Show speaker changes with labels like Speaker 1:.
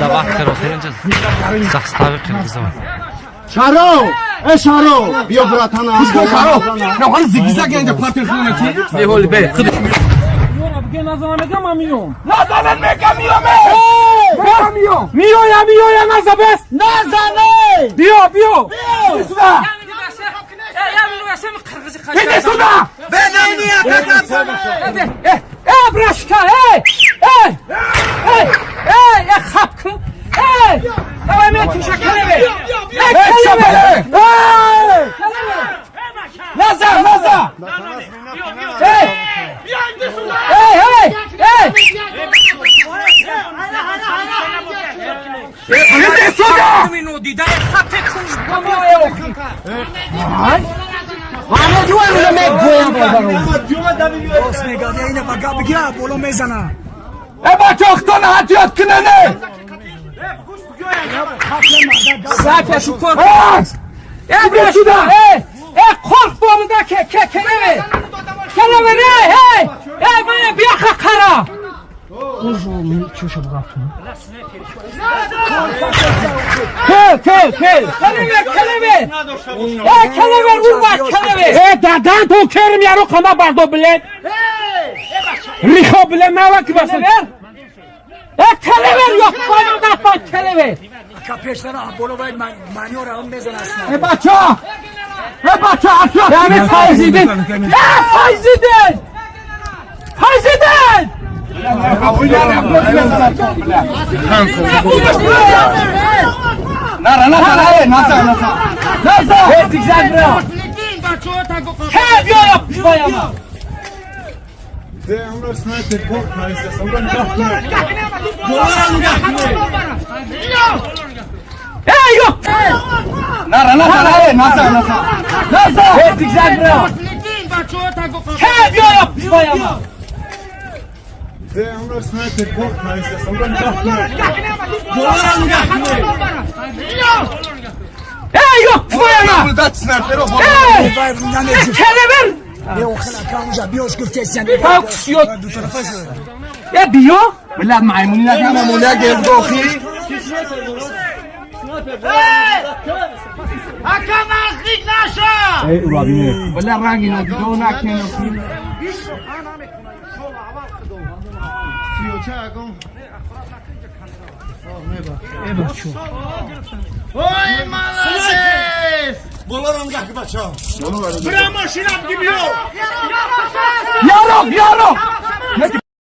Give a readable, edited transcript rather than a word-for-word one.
Speaker 1: Давай, застави Кыргызова.
Speaker 2: Шаро! Шаро! Бия братана.
Speaker 3: Шаро! Раван зигзаг yanında partiyasındaki.
Speaker 1: Ne oldu be?
Speaker 4: Bugün nazana megamamıyorum.
Speaker 3: Nazanan mekamıyor me. Mekamıyor.
Speaker 4: Miyo ya nazabes.
Speaker 3: Nazane.
Speaker 4: Biyo.
Speaker 3: Suda. Peki suda. Ben aynı yakasın.
Speaker 4: Braşka, hakkı, hemen teşekkür ederim.
Speaker 3: Naza. Ne suda?
Speaker 2: Bana diyor ne koyam baba.
Speaker 3: Eba çoktan hatiyat kınene.
Speaker 4: Zaten şu korku.
Speaker 3: Ne suda?
Speaker 4: Korkma onu da kelebe. Kelebe ne? Bana bir yaka kara. Kel. Kelebe. Kelebe vurma kelebe. Dadan to kerim yaro kama bardo bilen. Riho bilen ne var ki basın? Kelebe yok bana da kelebe.
Speaker 5: Kapeşlara abolovay maniora mezonas.
Speaker 3: Baça. Aşağı.
Speaker 4: Yani faizidin. Faizidin.
Speaker 3: Naza.
Speaker 4: Zigzag bro. He diyor yapmış bayama. Yok.
Speaker 3: Naza.
Speaker 4: Zigzag bro. He diyor yapmış bayama. Yok bayama. Kelebe.
Speaker 5: Ne o kadar kalınca bir hoş güftesen.
Speaker 4: Fokus yok. Biyo.
Speaker 3: Bilal maymunlar maymunlar geldi oki.
Speaker 2: Hakamazlık naşa!
Speaker 3: Bilal rangina dona keno.
Speaker 2: Oy malades!
Speaker 3: Yarok.